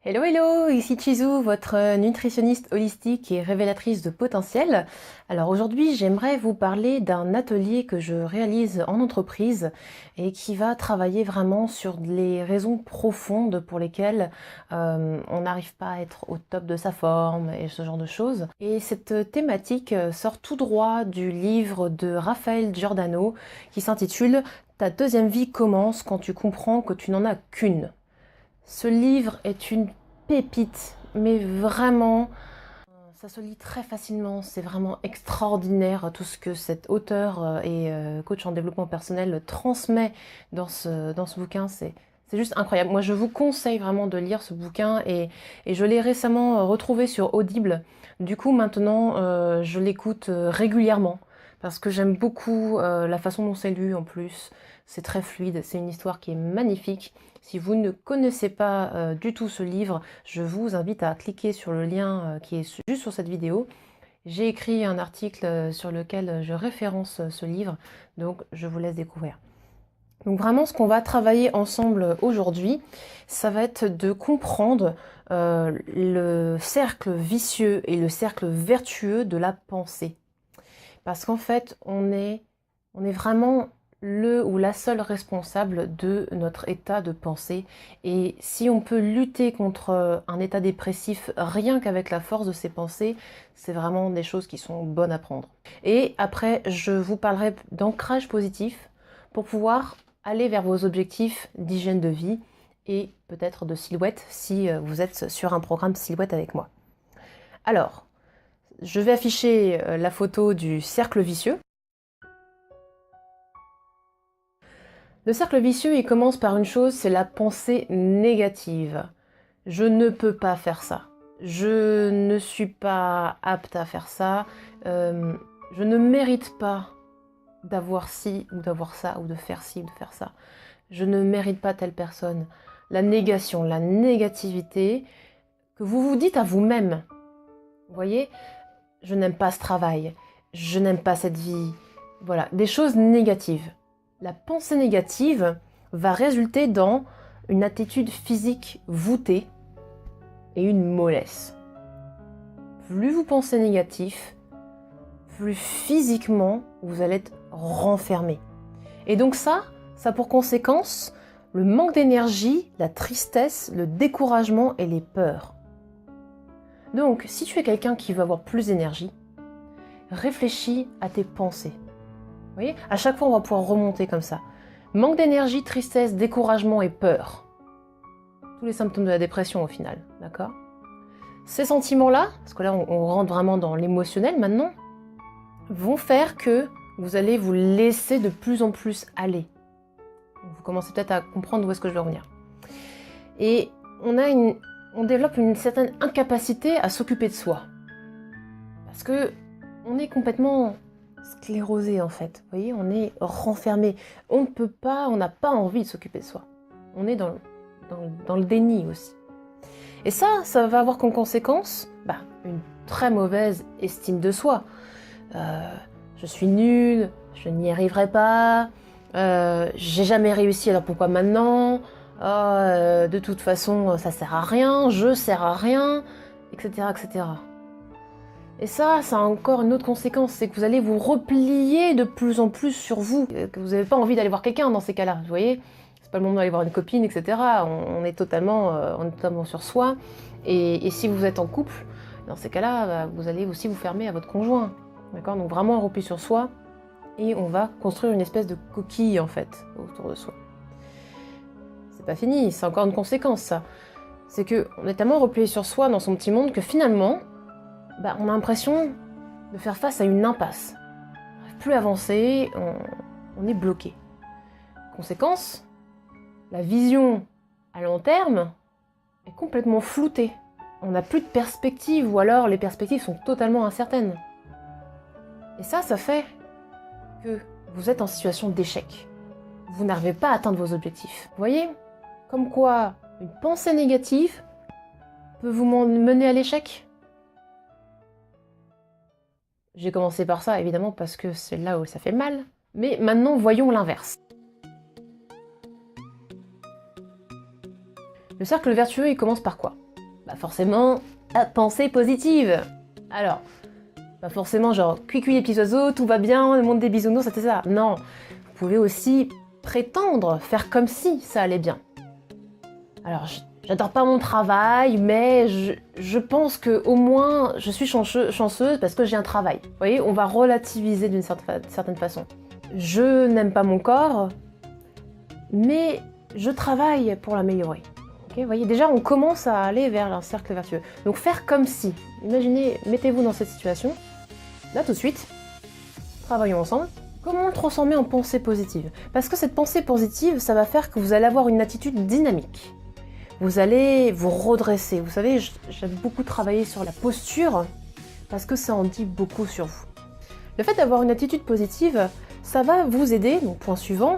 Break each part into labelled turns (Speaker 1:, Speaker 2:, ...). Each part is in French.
Speaker 1: Hello hello, ici Chizou, votre nutritionniste holistique et révélatrice de potentiel. Alors aujourd'hui, j'aimerais vous parler d'un atelier que je réalise en entreprise et qui va travailler vraiment sur les raisons profondes pour lesquelles on n'arrive pas à être au top de sa forme et ce genre de choses. Et cette thématique sort tout droit du livre de Raphaël Giordano qui s'intitule Ta deuxième vie commence quand tu comprends que tu n'en as qu'une. Ce livre est une pépite, mais vraiment, ça se lit très facilement. C'est vraiment extraordinaire tout ce que cet auteur et coach en développement personnel transmet dans ce bouquin. C'est juste incroyable. Moi, je vous conseille vraiment de lire ce bouquin et je l'ai récemment retrouvé sur Audible. Du coup, maintenant, je l'écoute régulièrement parce que j'aime beaucoup la façon dont c'est lu en plus. C'est très fluide, c'est une histoire qui est magnifique. Si vous ne connaissez pas du tout ce livre, je vous invite à cliquer sur le lien qui est juste sur cette vidéo. J'ai écrit un article sur lequel je référence ce livre, donc je vous laisse découvrir. Donc vraiment, ce qu'on va travailler ensemble aujourd'hui, ça va être de comprendre le cercle vicieux et le cercle vertueux de la pensée. Parce qu'en fait, on est vraiment le ou la seule responsable de notre état de pensée. Et si on peut lutter contre un état dépressif rien qu'avec la force de ses pensées, c'est vraiment des choses qui sont bonnes à prendre. Et après, je vous parlerai d'ancrage positif pour pouvoir aller vers vos objectifs d'hygiène de vie et peut-être de silhouette si vous êtes sur un programme silhouette avec moi. Alors, je vais afficher la photo du cercle vicieux. Le cercle vicieux, il commence par une chose, c'est la pensée négative. Je ne peux pas faire ça. Je ne suis pas apte à faire ça. Je ne mérite pas d'avoir ci ou d'avoir ça, ou de faire ci ou de faire ça. Je ne mérite pas telle personne. La négation, la négativité que vous vous dites à vous-même. Vous voyez, je n'aime pas ce travail. Je n'aime pas cette vie. Voilà, des choses négatives. La pensée négative va résulter dans une attitude physique voûtée et une mollesse. Plus vous pensez négatif, plus physiquement vous allez être renfermé. Et donc ça a pour conséquence le manque d'énergie, la tristesse, le découragement et les peurs. Donc si tu es quelqu'un qui veut avoir plus d'énergie, réfléchis à tes pensées. Vous voyez, à chaque fois, on va pouvoir remonter comme ça. Manque d'énergie, tristesse, découragement et peur. Tous les symptômes de la dépression au final, d'accord? Ces sentiments-là, parce que là, on rentre vraiment dans l'émotionnel maintenant, vont faire que vous allez vous laisser de plus en plus aller. Vous commencez peut-être à comprendre où est-ce que je veux revenir. Et on développe une certaine incapacité à s'occuper de soi. Parce que on est complètement sclérosé en fait, vous voyez, on est renfermé, on ne peut pas, on n'a pas envie de s'occuper de soi, on est dans le déni aussi. Et ça va avoir comme conséquence une très mauvaise estime de soi. Je suis nulle, je n'y arriverai pas, j'ai jamais réussi, alors pourquoi maintenant, de toute façon ça sert à rien, je sers à rien, etc. etc. Et ça a encore une autre conséquence, c'est que vous allez vous replier de plus en plus sur vous, que vous n'avez pas envie d'aller voir quelqu'un dans ces cas-là, vous voyez. C'est pas le moment d'aller voir une copine, etc. On est totalement sur soi. Et si vous êtes en couple, dans ces cas-là, vous allez aussi vous fermer à votre conjoint. D'accord? Donc vraiment un repli sur soi, et on va construire une espèce de coquille, en fait, autour de soi. C'est pas fini, c'est encore une conséquence, ça. C'est qu'on est tellement replié sur soi dans son petit monde que finalement, on a l'impression de faire face à une impasse. On n'arrive plus à avancer, on est bloqué. Conséquence, la vision à long terme est complètement floutée. On n'a plus de perspective, ou alors les perspectives sont totalement incertaines. Et ça fait que vous êtes en situation d'échec. Vous n'arrivez pas à atteindre vos objectifs. Vous voyez? Comme quoi, une pensée négative peut vous mener à l'échec. J'ai commencé par ça, évidemment, parce que c'est là où ça fait mal. Mais maintenant, voyons l'inverse. Le cercle vertueux, il commence par quoi? Bah forcément, la pensée positive. Alors, pas forcément genre cuicui les petits oiseaux, tout va bien, le monde des bisounours, c'était ça. Non, vous pouvez aussi prétendre, faire comme si ça allait bien. Alors, j'adore pas mon travail, mais je pense que au moins je suis chanceuse parce que j'ai un travail. Vous voyez, on va relativiser d'une certaine façon. Je n'aime pas mon corps, mais je travaille pour l'améliorer. Okay, vous voyez, déjà on commence à aller vers un cercle vertueux. Donc faire comme si. Imaginez, mettez-vous dans cette situation. Là tout de suite, travaillons ensemble. Comment le transformer en pensée positive? Parce que cette pensée positive, ça va faire que vous allez avoir une attitude dynamique. Vous allez vous redresser. Vous savez, j'aime beaucoup travailler sur la posture parce que ça en dit beaucoup sur vous. Le fait d'avoir une attitude positive, ça va vous aider, donc point suivant,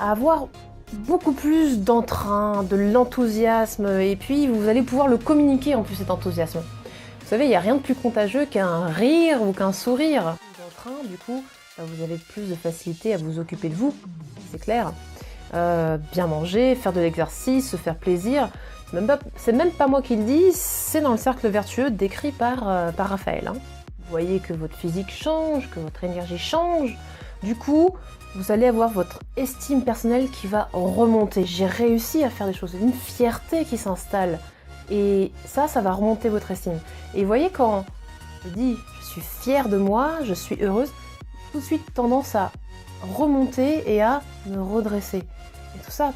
Speaker 1: à avoir beaucoup plus d'entrain, de l'enthousiasme, et puis vous allez pouvoir le communiquer en plus cet enthousiasme. Vous savez, il n'y a rien de plus contagieux qu'un rire ou qu'un sourire. D'entrain, du coup, vous avez plus de facilité à vous occuper de vous, c'est clair. Bien manger, faire de l'exercice, se faire plaisir. C'est même pas moi qui le dis, c'est dans le cercle vertueux décrit par Raphaël. Hein. Vous voyez que votre physique change, que votre énergie change. Du coup, vous allez avoir votre estime personnelle qui va remonter. J'ai réussi à faire des choses, une fierté qui s'installe. Et ça va remonter votre estime. Et vous voyez, quand je dis je suis fière de moi, je suis heureuse, tout de suite tendance à remonter et à me redresser. Et tout ça,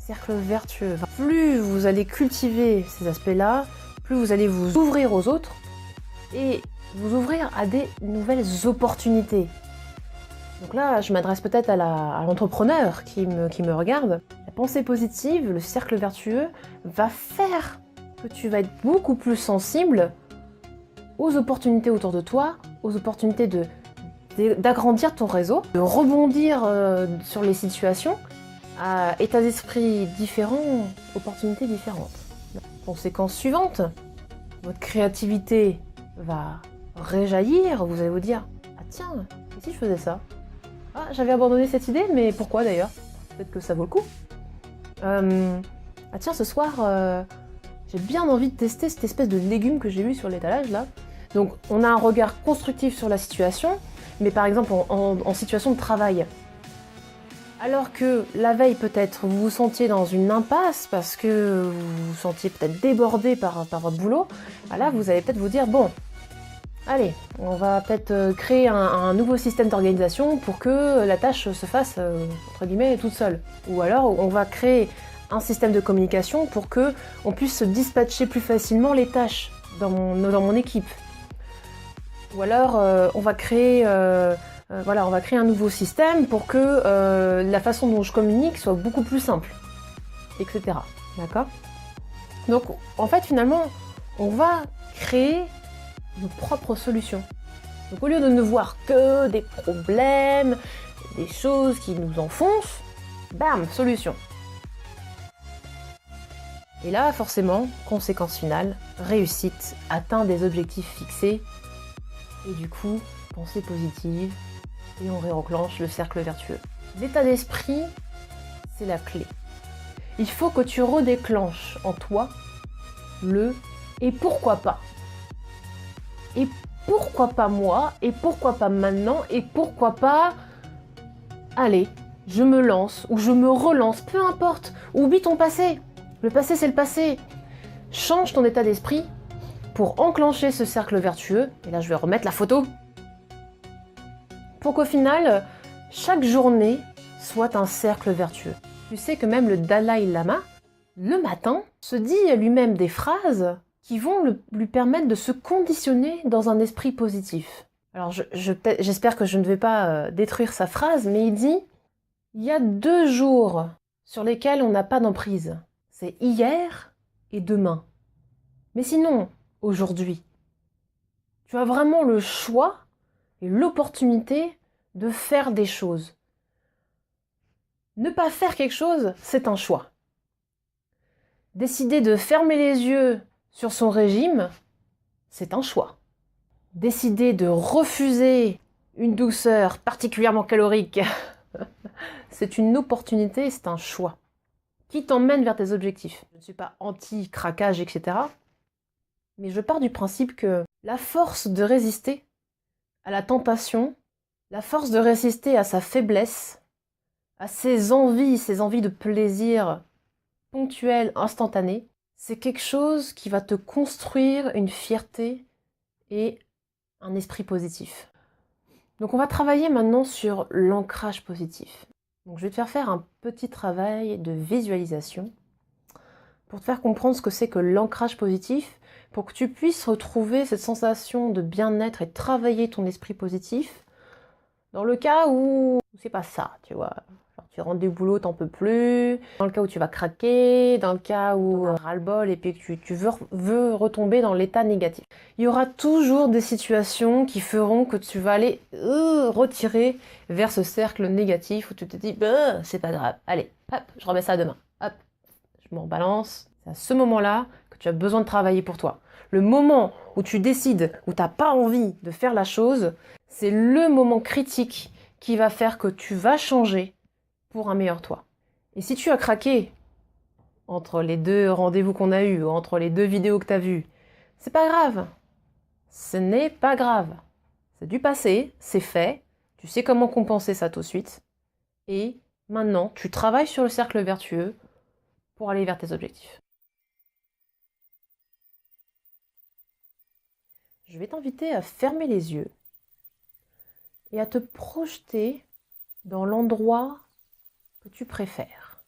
Speaker 1: cercle vertueux. Plus vous allez cultiver ces aspects-là, plus vous allez vous ouvrir aux autres et vous ouvrir à des nouvelles opportunités. Donc là, je m'adresse peut-être à l'entrepreneur qui me regarde. La pensée positive, le cercle vertueux, va faire que tu vas être beaucoup plus sensible aux opportunités autour de toi, aux opportunités d'agrandir ton réseau, de rebondir sur les situations à état d'esprit différents, opportunités différentes. Conséquence suivante, votre créativité va réjaillir, vous allez vous dire « Ah tiens, et si je faisais ça ? Ah, j'avais abandonné cette idée, mais pourquoi d'ailleurs ? Peut-être que ça vaut le coup. Ah tiens, ce soir, j'ai bien envie de tester cette espèce de légume que j'ai eu sur l'étalage là. » Donc on a un regard constructif sur la situation, mais par exemple en situation de travail. Alors que la veille peut-être vous vous sentiez dans une impasse parce que vous vous sentiez peut-être débordé par votre boulot, là vous allez peut-être vous dire bon, allez, on va peut-être créer un nouveau système d'organisation pour que la tâche se fasse entre guillemets toute seule. Ou alors on va créer un système de communication pour que on puisse se dispatcher plus facilement les tâches dans mon équipe. Ou alors on va créer un nouveau système pour que la façon dont je communique soit beaucoup plus simple, etc. D'accord ? Donc, en fait, finalement, on va créer nos propres solutions. Donc, au lieu de ne voir que des problèmes, des choses qui nous enfoncent, bam, solution. Et là, forcément, conséquence finale, réussite, atteint des objectifs fixés, et du coup, pensée positive, et on réenclenche le cercle vertueux. L'état d'esprit, c'est la clé. Il faut que tu redéclenches en toi le « et pourquoi pas ?» Et pourquoi pas moi? Et pourquoi pas maintenant? Et pourquoi pas... Allez, je me lance, ou je me relance, peu importe. Oublie ton passé. Le passé, c'est le passé. Change ton état d'esprit pour enclencher ce cercle vertueux. Et là, je vais remettre la photo. Pour qu'au final, chaque journée soit un cercle vertueux. Tu sais que même le Dalai Lama, le matin, se dit à lui-même des phrases qui vont lui permettre de se conditionner dans un esprit positif. Alors j'espère que je ne vais pas détruire sa phrase, mais il dit « Il y a 2 jours sur lesquels on n'a pas d'emprise. C'est hier et demain. Mais sinon, aujourd'hui, tu as vraiment le choix et l'opportunité de faire des choses. Ne pas faire quelque chose, c'est un choix. Décider de fermer les yeux sur son régime, c'est un choix. Décider de refuser une douceur particulièrement calorique, c'est une opportunité, c'est un choix qui t'emmène vers tes objectifs. Je ne suis pas anti-craquage, etc. Mais je pars du principe que la force de résister à la tentation, la force de résister à sa faiblesse, à ses envies de plaisir ponctuelles, instantanées, c'est quelque chose qui va te construire une fierté et un esprit positif. Donc on va travailler maintenant sur l'ancrage positif. Donc je vais te faire un petit travail de visualisation pour te faire comprendre ce que c'est que l'ancrage positif, pour que tu puisses retrouver cette sensation de bien-être et travailler ton esprit positif dans le cas où c'est pas ça, tu vois. Genre, tu rentres du boulot, t'en peux plus, dans le cas où tu vas craquer, dans le cas où ras-le-bol et puis que tu veux retomber dans l'état négatif. Il y aura toujours des situations qui feront que tu vas aller retirer vers ce cercle négatif où tu te dis bah, c'est pas grave, allez, hop, je remets ça demain, hop, je m'en balance. C'est à ce moment-là que tu as besoin de travailler pour toi. Le moment où tu décides, où tu n'as pas envie de faire la chose, c'est le moment critique qui va faire que tu vas changer pour un meilleur toi. Et si tu as craqué entre les 2 rendez-vous qu'on a eus, entre les 2 vidéos que tu as vues, c'est pas grave. Ce n'est pas grave. C'est du passé, c'est fait, tu sais comment compenser ça tout de suite. Et maintenant, tu travailles sur le cercle vertueux pour aller vers tes objectifs. Je vais t'inviter à fermer les yeux et à te projeter dans l'endroit que tu préfères.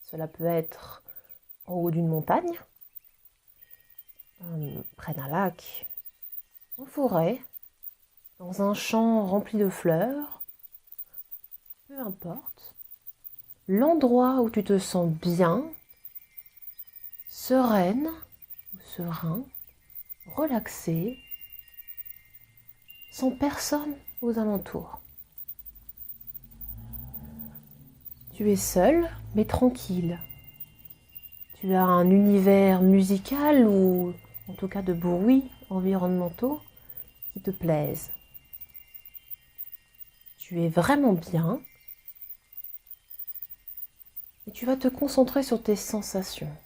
Speaker 1: Cela peut être en haut d'une montagne, près d'un lac, en forêt, dans un champ rempli de fleurs, peu importe. L'endroit où tu te sens bien, sereine ou serein, relaxé, sans personne aux alentours. Tu es seul, mais tranquille. Tu as un univers musical ou en tout cas de bruits environnementaux qui te plaisent. Tu es vraiment bien et tu vas te concentrer sur tes sensations.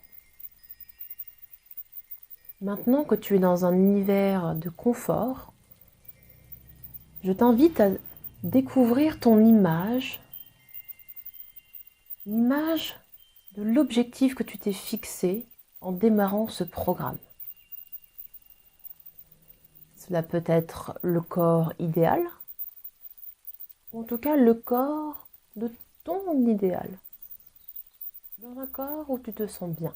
Speaker 1: Maintenant que tu es dans un univers de confort, je t'invite à découvrir ton image, l'image de l'objectif que tu t'es fixé en démarrant ce programme. Cela peut être le corps idéal, ou en tout cas le corps de ton idéal, dans un corps où tu te sens bien.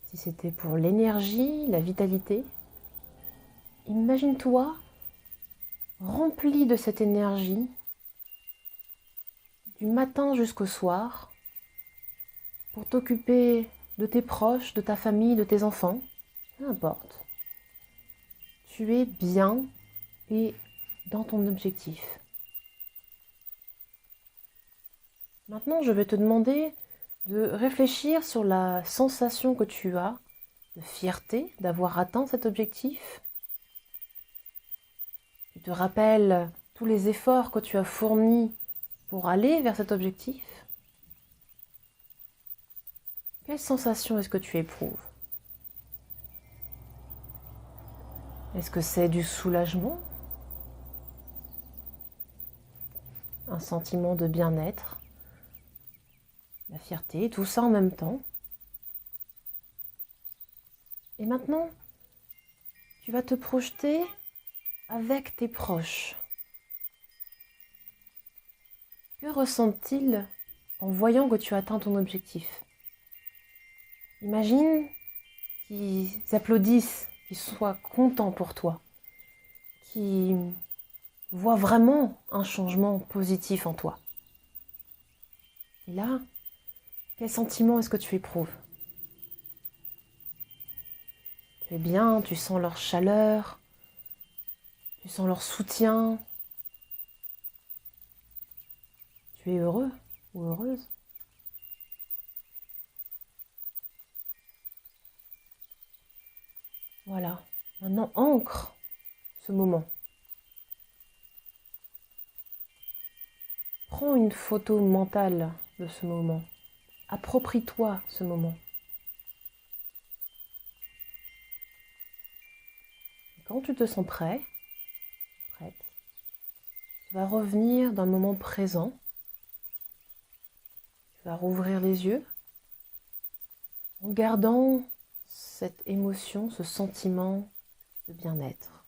Speaker 1: Si c'était pour l'énergie, la vitalité, imagine-toi rempli de cette énergie du matin jusqu'au soir pour t'occuper de tes proches, de ta famille, de tes enfants, peu importe. Tu es bien et dans ton objectif. Maintenant, je vais te demander de réfléchir sur la sensation que tu as de fierté d'avoir atteint cet objectif. Tu te rappelles tous les efforts que tu as fournis pour aller vers cet objectif. Quelle sensation est-ce que tu éprouves? Est-ce que c'est du soulagement? Un sentiment de bien-être? La fierté, tout ça en même temps? Et maintenant, tu vas te projeter avec tes proches. Que ressentent-ils en voyant que tu as atteint ton objectif? Imagine qu'ils applaudissent, qu'ils soient contents pour toi, qu'ils voient vraiment un changement positif en toi. Et là, quel sentiment est-ce que tu éprouves? Tu es bien, tu sens leur chaleur, tu sens leur soutien. Tu es heureux ou heureuse? Voilà, maintenant ancre ce moment. Prends une photo mentale de ce moment. Approprie-toi ce moment. Quand tu te sens prêt, prête, tu vas revenir dans le moment présent. Tu vas rouvrir les yeux en gardant cette émotion, ce sentiment de bien-être.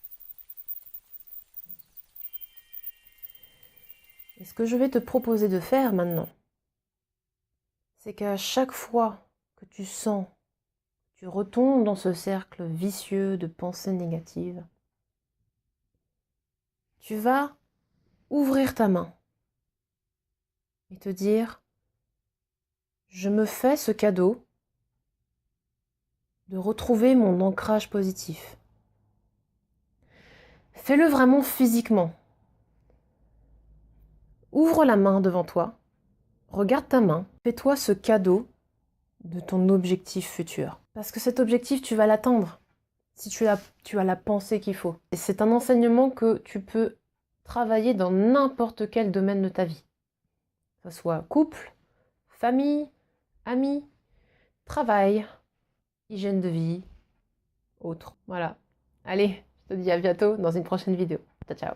Speaker 1: Et ce que je vais te proposer de faire maintenant, c'est qu'à chaque fois que tu sens, tu retombes dans ce cercle vicieux de pensées négatives, tu vas ouvrir ta main et te dire, je me fais ce cadeau de retrouver mon ancrage positif. Fais-le vraiment physiquement. Ouvre la main devant toi, regarde ta main, fais-toi ce cadeau de ton objectif futur. Parce que cet objectif, tu vas l'atteindre si tu as la pensée qu'il faut. Et c'est un enseignement que tu peux travailler dans n'importe quel domaine de ta vie. Que ce soit couple, famille, amis, travail, hygiène de vie, autre. Voilà. Allez, je te dis à bientôt dans une prochaine vidéo. Ciao, ciao.